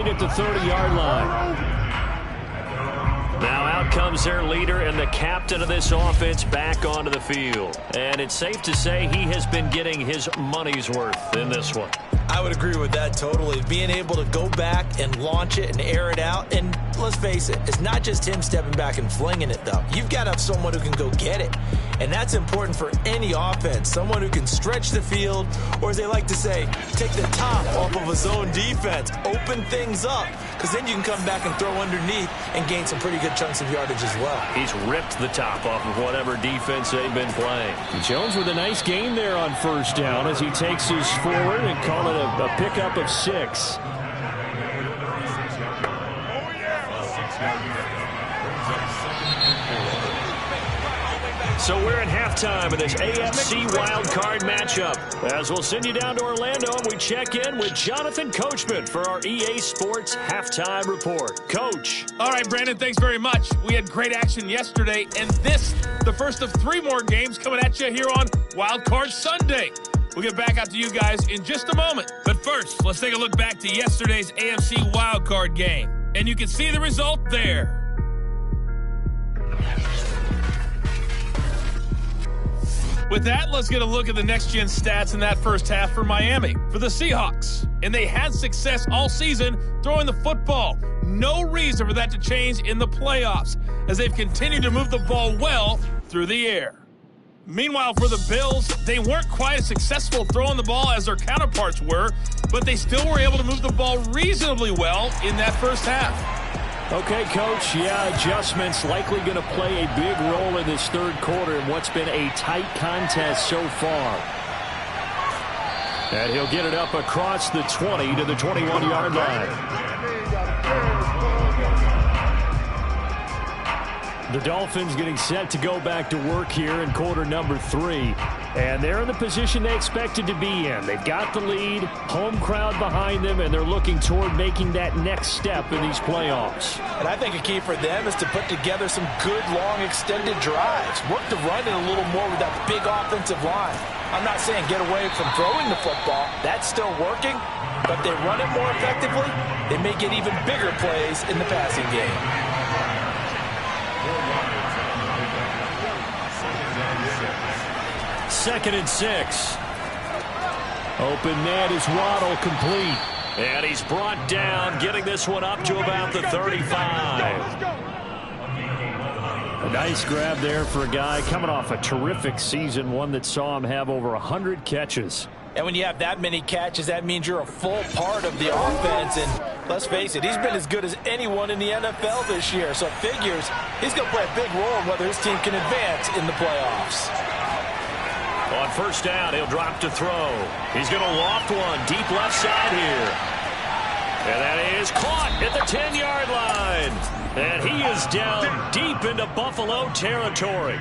at the 30-yard line. Now out comes their leader and the captain of this offense back onto the field. And it's safe to say he has been getting his money's worth in this one. I would agree with that totally. Being able to go back and launch it and air it out. And let's face it, it's not just him stepping back and flinging it, though. You've got to have someone who can go get it. And that's important for any offense. Someone who can stretch the field, or as they like to say, take the top off of a zone defense. Open things up, because then you can come back and throw underneath and gain some pretty good chunks of yardage as well. He's ripped the top off of whatever defense they've been playing. Jones with a nice gain there on first down as he takes his forward and call it a pickup of 6. So we're at halftime of this AFC wildcard matchup. As we'll send you down to Orlando and we check in with Jonathan Coachman for our EA Sports Halftime Report. Coach. All right, Brandon, thanks very much. We had great action yesterday, and this, the first of 3 more games coming at you here on Wildcard Sunday. We'll get back out to you guys in just a moment. But first, let's take a look back to yesterday's AFC wildcard game. And you can see the result there. With that, let's get a look at the next-gen stats in that first half for Miami, for the Seahawks. And they had success all season throwing the football. No reason for that to change in the playoffs, as they've continued to move the ball well through the air. Meanwhile, for the Bills, they weren't quite as successful throwing the ball as their counterparts were, but they still were able to move the ball reasonably well in that first half. Okay, Coach, adjustments likely going to play a big role in this third quarter in what's been a tight contest so far. And he'll get it up across the 20 to the 21-yard line. The Dolphins getting set to go back to work here in quarter number 3. And they're in the position they expected to be in. They've got the lead, home crowd behind them, and they're looking toward making that next step in these playoffs. And I think a key for them is to put together some good, long, extended drives. Work the run in a little more with that big offensive line. I'm not saying get away from throwing the football. That's still working. But if they run it more effectively, they may get even bigger plays in the passing game. 2nd and 6. Open net is Waddle, complete. And he's brought down, getting this one up to about the 35. A nice grab there for a guy coming off a terrific season, one that saw him have over 100 catches. And when you have that many catches, that means you're a full part of the offense. And let's face it, he's been as good as anyone in the NFL this year. So it figures he's going to play a big role in whether his team can advance in the playoffs. On first down, he'll drop to throw. He's going to loft one deep left side here. And that is caught at the 10-yard line. And he is down deep into Buffalo territory.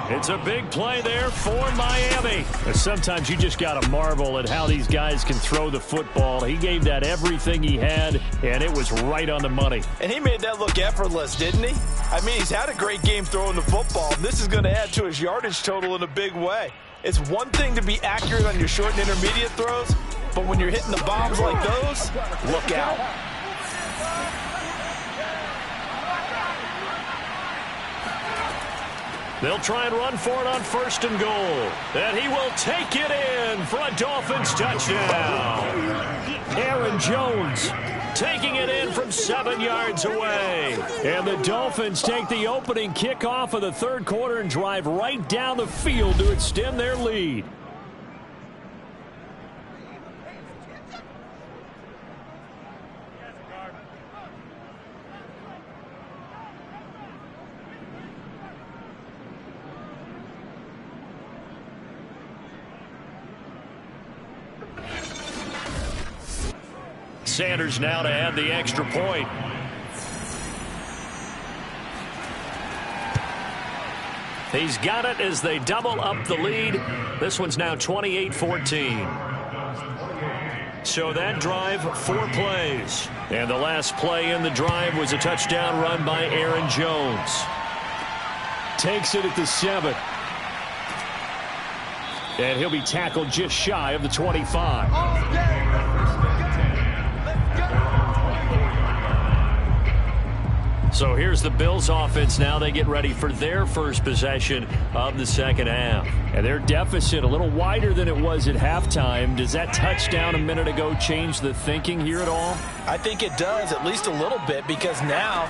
It's a big play there for Miami. Sometimes you just got to marvel at how these guys can throw the football. He gave that everything he had, and it was right on the money. And he made that look effortless, didn't he? I mean, he's had a great game throwing the football. This is going to add to his yardage total in a big way. It's one thing to be accurate on your short and intermediate throws, but when you're hitting the bombs like those, look out. They'll try and run for it on 1st and goal. And he will take it in for a Dolphins touchdown. Aaron Jones taking it in from 7 yards away. And the Dolphins take the opening kickoff of the third quarter and drive right down the field to extend their lead. Sanders now to add the extra point. He's got it as they double up the lead. This one's now 28-14. So that drive, 4 plays. And the last play in the drive was a touchdown run by Aaron Jones. Takes it at the 7. And he'll be tackled just shy of the 25. So here's the Bills offense now. They get ready for their first possession of the second half. And their deficit a little wider than it was at halftime. Does that touchdown a minute ago change the thinking here at all? I think it does, at least a little bit, because now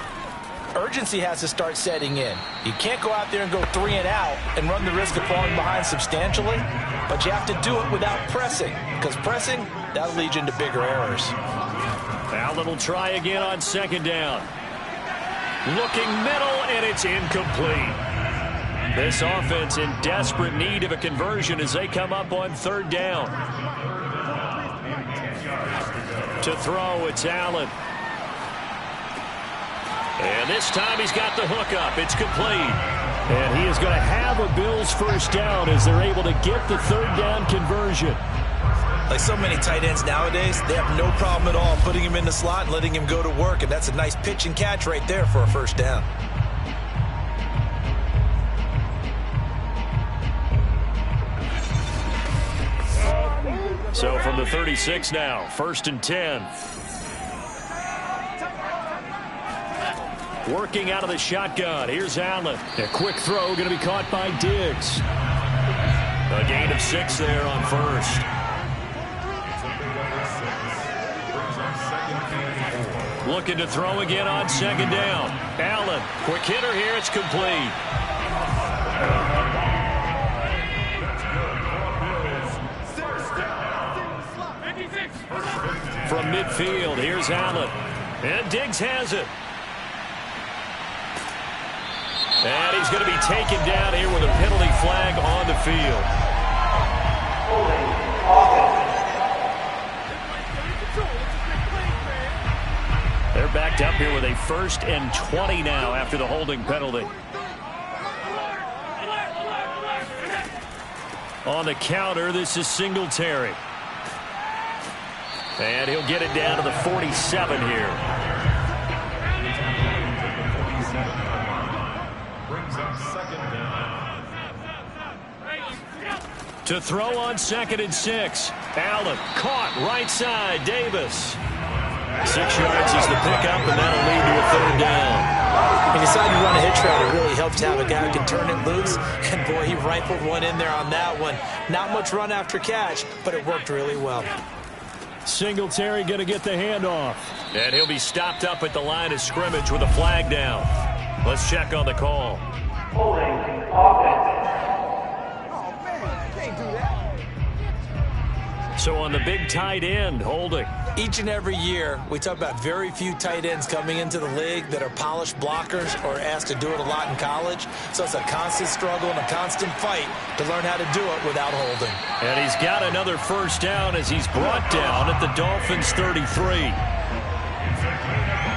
urgency has to start setting in. You can't go out there and go 3 and out and run the risk of falling behind substantially, but you have to do it without pressing, because pressing, that'll lead you into bigger errors. Allen will try again on second down. Looking middle, and it's incomplete. This offense in desperate need of a conversion as they come up on third down. To throw, it's Allen. And this time he's got the hook up. It's complete. And he is going to have a Bills first down as they're able to get the third down conversion. Like so many tight ends nowadays, they have no problem at all putting him in the slot and letting him go to work. And that's a nice pitch and catch right there for a first down. So from the 36 now, 1st and 10. Working out of the shotgun. Here's Allen. A quick throw going to be caught by Diggs. A gain of 6 there on first. Looking to throw again on second down. Allen, quick hitter here. It's complete. From midfield, here's Allen. And Diggs has it. And he's going to be taken down here with a penalty flag on the field. They're backed up here with a 1st and 20 now after the holding penalty. On the counter, this is Singletary. And he'll get it down to the 47 here. To throw on 2nd and 6. Allen caught right side. Davis. 6 yards is the pickup, and that'll lead to a third down. When you decide to run a hitch route, it really helps to have a guy who can turn it loose. And boy, he rifled one in there on that one. Not much run after catch, but it worked really well. Singletary going to get the handoff. And he'll be stopped up at the line of scrimmage with a flag down. Let's check on the call. Holding offense. So on the big tight end, holding. Each and every year, we talk about very few tight ends coming into the league that are polished blockers or asked to do it a lot in college. So it's a constant struggle and a constant fight to learn how to do it without holding. And he's got another first down as he's brought down at the Dolphins 33.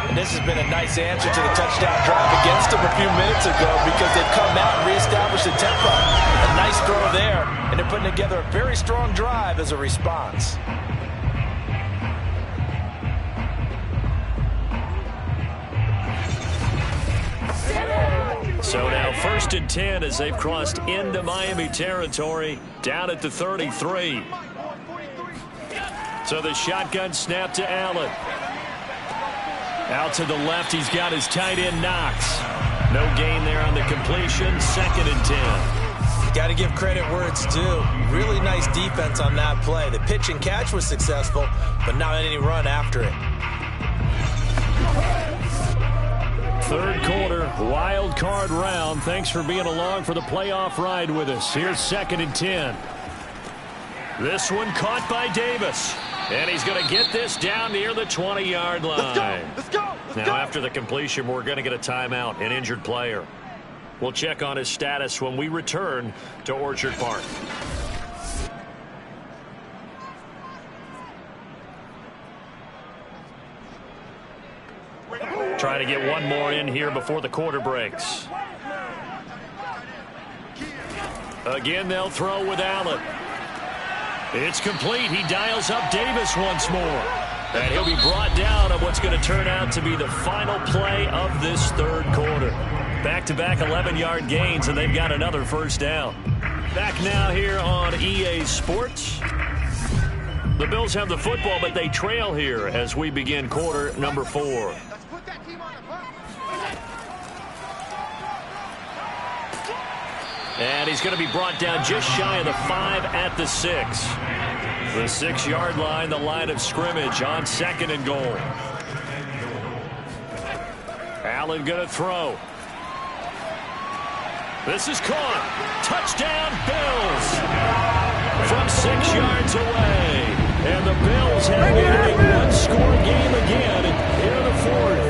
And this has been a nice answer to the touchdown drive against them a few minutes ago because they've come out and reestablished the tempo. A nice throw there, and they're putting together a very strong drive as a response. So now 1st and 10 as they've crossed into Miami territory down at the 33. So the shotgun snap to Allen. Out to the left, he's got his tight end Knox. No gain there on the completion. 2nd and 10. You got to give credit where it's due. Really nice defense on that play. The pitch and catch was successful, but not any run after it. Third quarter, wild card round. Thanks for being along for the playoff ride with us. Here's 2nd and 10. This one caught by Davis. And he's going to get this down near the 20-yard line. Let's go. Now, after the completion, we're going to get a timeout, an injured player. We'll check on his status when we return to Orchard Park. Trying to get one more in here before the quarter breaks. Again, they'll throw with Allen. It's complete. He dials up Davis once more. And he'll be brought down on what's going to turn out to be the final play of this third quarter. Back-to-back 11-yard gains, and they've got another first down. Back now here on EA Sports. The Bills have the football, but they trail here as we begin quarter number 4. Let's put that team on the bus. And he's going to be brought down just shy of the 5 at the 6. The 6-yard line, the line of scrimmage on 2nd and goal. Allen going to throw. This is caught. Touchdown, Bills. From 6 yards away. And the Bills have made it a one-score game again here in the 4th.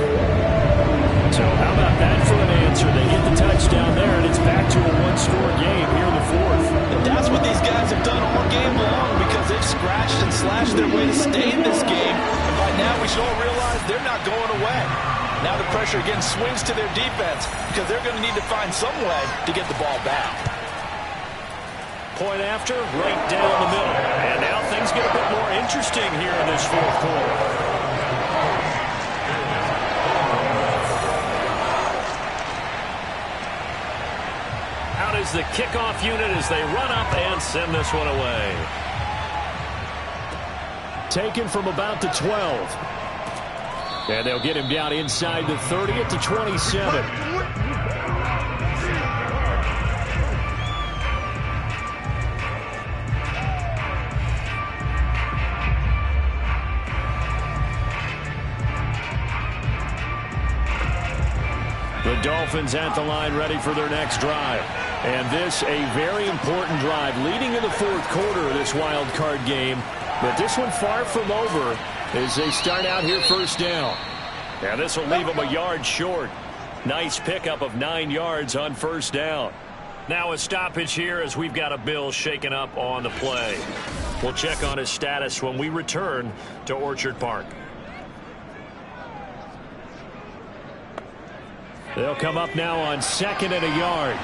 So how about that for an answer? They get the touchdown there, and it's back to a one-score game here in the 4th. And that's what these guys have done all game long because they've scratched and slashed their way to stay in this game. And by now we should all realize they're not going away. Now the pressure again swings to their defense because they're going to need to find some way to get the ball back. Point after, right down the middle. And now things get a bit more interesting here in this 4th quarter. Out is the kickoff unit as they run up and send this one away. Taken from about the 12. And they'll get him down inside the 30 at the 27. The Dolphins at the line ready for their next drive. And this a very important drive leading in the 4th quarter of this wild card game. But this one far from over as they start out here first down. And this will leave them a yard short. Nice pickup of 9 yards on first down. Now a stoppage here as we've got a Bill shaken up on the play. We'll check on his status when we return to Orchard Park. They'll come up now on 2nd and a yard.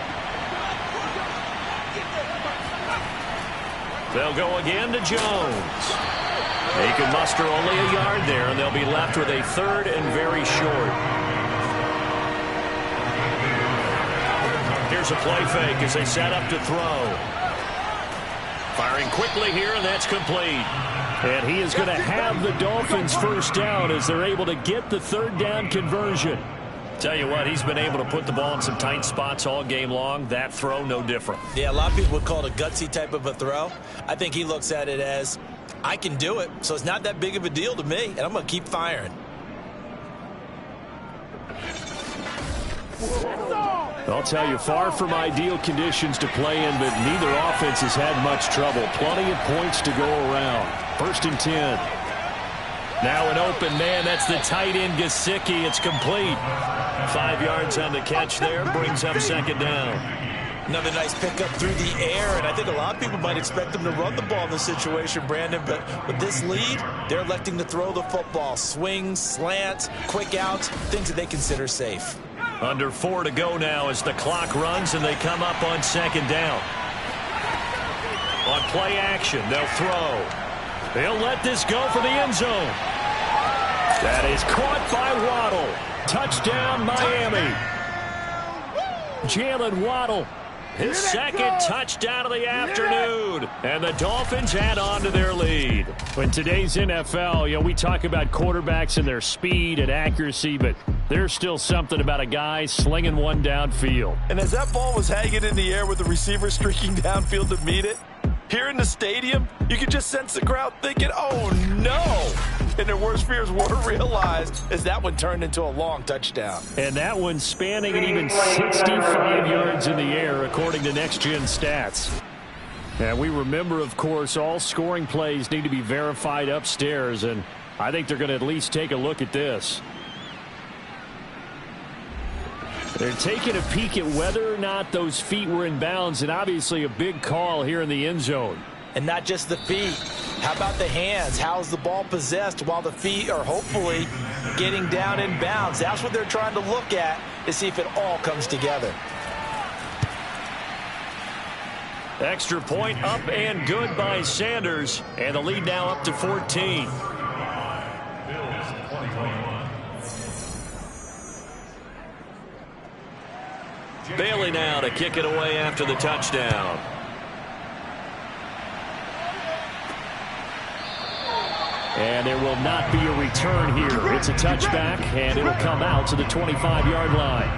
They'll go again to Jones. He can muster only a yard there, and they'll be left with a 3rd and very short. Here's a play fake as they set up to throw. Firing quickly here, and that's complete. And he is going to have the Dolphins first down as they're able to get the 3rd down conversion. Tell you what, he's been able to put the ball in some tight spots all game long. That throw, no different. Yeah, a lot of people would call it a gutsy type of a throw. I think he looks at it as, I can do it, so it's not that big of a deal to me, and I'm going to keep firing. I'll tell you, far from ideal conditions to play in, but neither offense has had much trouble. Plenty of points to go around. 1st and 10. Now an open man. That's the tight end, Gesicki. It's complete. 5 yards on the catch there. Brings up 2nd down. Another nice pickup through the air, and I think a lot of people might expect them to run the ball in this situation, Brandon, but with this lead, they're electing to throw the football. Swings, slants, quick outs, things that they consider safe. Under 4 to go now as the clock runs, and they come up on 2nd down. On play action, they'll throw. They'll let this go for the end zone. That is caught by Waddle. Touchdown, Miami. Jalen Waddle. His 2nd touchdown of the afternoon. And the Dolphins add on to their lead. In today's NFL, we talk about quarterbacks and their speed and accuracy, but there's still something about a guy slinging one downfield. And as that ball was hanging in the air with the receiver streaking downfield to meet it, here in the stadium, you could just sense the crowd thinking, oh, no. And their worst fears were realized as that one turned into a long touchdown. And that one spanning an even 65 yards in the air, according to Next Gen Stats. And we remember, of course, all scoring plays need to be verified upstairs, and I think they're going to at least take a look at this. They're taking a peek at whether or not those feet were in bounds, and obviously a big call here in the end zone. And not just the feet. How about the hands? How's the ball possessed while the feet are hopefully getting down in bounds? That's what they're trying to look at to see if it all comes together. Extra point up and good by Sanders. And the lead now up to 14. Bailey now to kick it away after the touchdown. And there will not be a return here. It's a touchback, and it'll come out to the 25-yard line.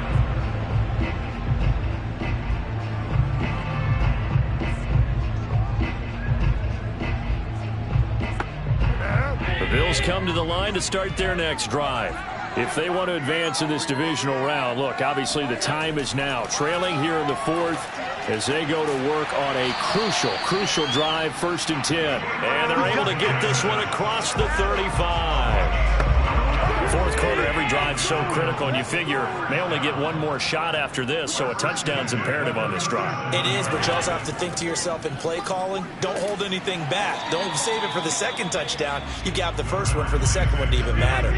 The Bills come to the line to start their next drive. If they want to advance in this divisional round, look, obviously the time is now. Trailing here in the fourth as they go to work on a crucial drive, 1st and 10. And they're able to get this one across the 35. Fourth quarter, every drive so critical, and you figure they only get one more shot after this, so a touchdown's imperative on this drive. It is, but you also have to think to yourself in play calling, don't hold anything back. Don't save it for the second touchdown. You got the first one for the second one to even matter.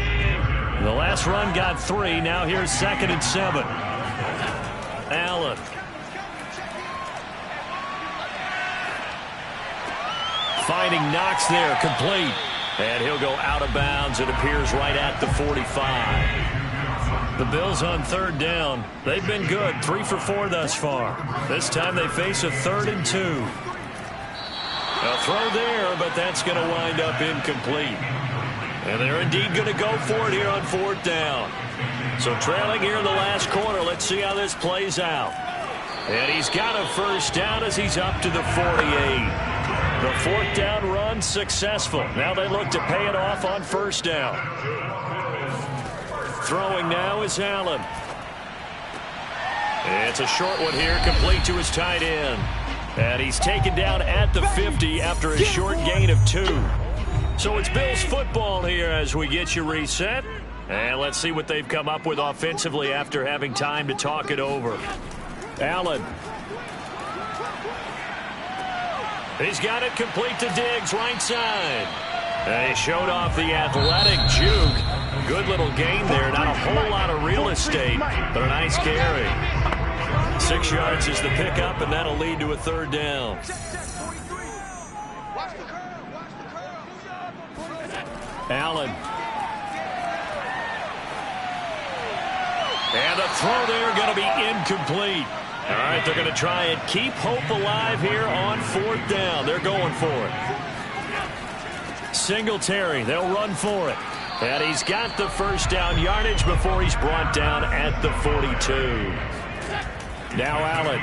The last run got 3. Now here's 2nd and 7. Allen. Finding Knox there, complete. And he'll go out of bounds. It appears right at the 45. The Bills on 3rd down. They've been good, 3 for 4 thus far. This time they face a 3rd and 2. A throw there, but that's going to wind up incomplete. And they're indeed going to go for it here on 4th down. So trailing here in the last quarter. Let's see how this plays out. And he's got a 1st down as he's up to the 48. The 4th down run successful. Now they look to pay it off on 1st down. Throwing now is Allen. It's a short one here, complete to his tight end. And he's taken down at the 50 after a short gain of 2. So it's Bills football here as we get you reset. And let's see what they've come up with offensively after having time to talk it over. Allen. He's got it complete to Diggs, right side. And he showed off the athletic juke. Good little gain there. Not a whole lot of real estate, but a nice carry. 6 yards is the pickup, and that'll lead to a 3rd down. Allen. And the throw there going to be incomplete. All right, they're going to try and keep hope alive here on 4th down. They're going for it. Singletary, they'll run for it. And he's got the 1st down yardage before he's brought down at the 42. Now Allen.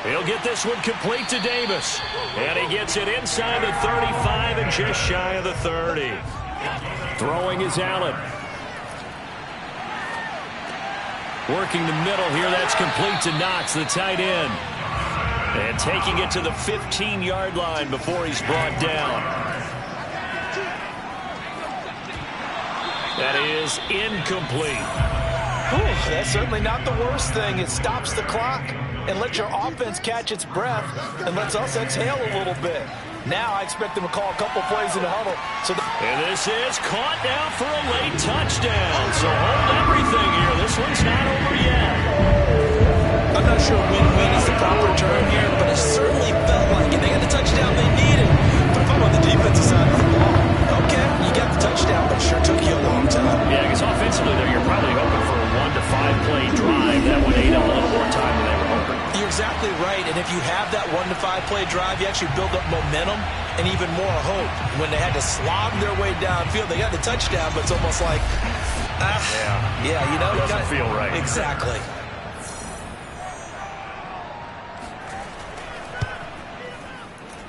He'll get this one complete to Davis. And he gets it inside the 35 and just shy of the 30. Throwing is Allen. Working the middle here, that's complete to Knox, the tight end. And taking it to the 15-yard line before he's brought down. That is incomplete. That's certainly not the worst thing. It stops the clock and lets your offense catch its breath and lets us exhale a little bit. Now I expect them to call a couple plays in the huddle. And this is caught now for a late touchdown. So hold everything here. This one's not over yet. I'm not sure win-win is the proper term here, but it certainly felt like it. They got the touchdown they needed. But if I'm on the defensive side of the ball, okay, you got the touchdown, but it sure took you a long time. Yeah, because offensively there, you're probably hoping for a 1 to 5 play drive. That one ate up a little more time than they were hoping. You're exactly right, and if you have that 1 to 5 play drive, you actually build up momentum and even more hope. When they had to slob their way downfield, they got the touchdown, but it's almost like, yeah, you know, it doesn't feel right. Exactly.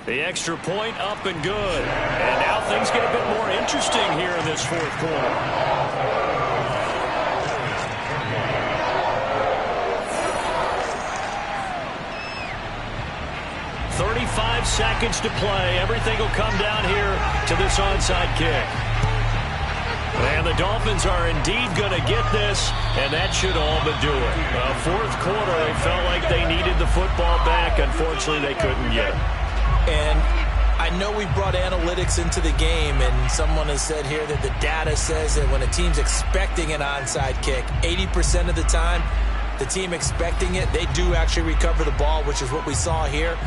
The extra point up and good. And now things get a bit more interesting here in this 4th quarter. "35 seconds to play. Everything will come down here to this onside kick. And the Dolphins are indeed going to get this, and that should all but do it. 4th quarter, they felt like they needed the football back. Unfortunately, they couldn't get it. And I know we brought analytics into the game, and someone has said here that the data says that when a team's expecting an onside kick, 80% of the time, the team expecting it, they do actually recover the ball, which is what we saw here.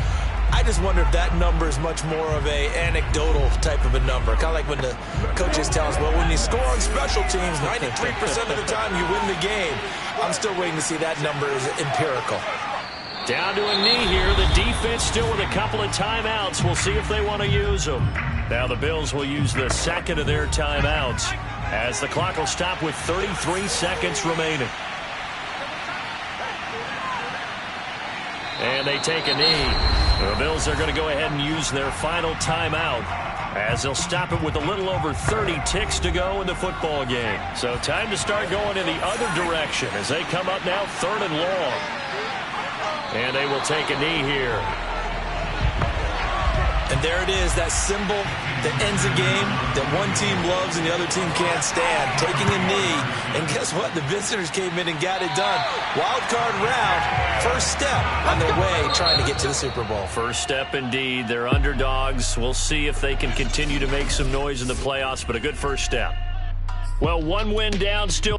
I just wonder if that number is much more of a anecdotal type of a number. Kind of like when the coaches tell us, well, when you score on special teams, 93% of the time you win the game. I'm still waiting to see that number is empirical. Down to a knee here. The defense still with a couple of timeouts. We'll see if they want to use them. Now the Bills will use the second of their timeouts as the clock will stop with 33 seconds remaining. And they take a knee. The Bills are going to go ahead and use their final timeout as they'll stop it with a little over 30 ticks to go in the football game. So time to start going in the other direction as they come up now 3rd and long. And they will take a knee here. And there it is, that symbol that ends a game that one team loves and the other team can't stand. Taking a knee. And guess what? The visitors came in and got it done. Wild card round. First step on their way trying to get to the Super Bowl. First step indeed. They're underdogs. We'll see if they can continue to make some noise in the playoffs, but a good first step. Well, one win down still.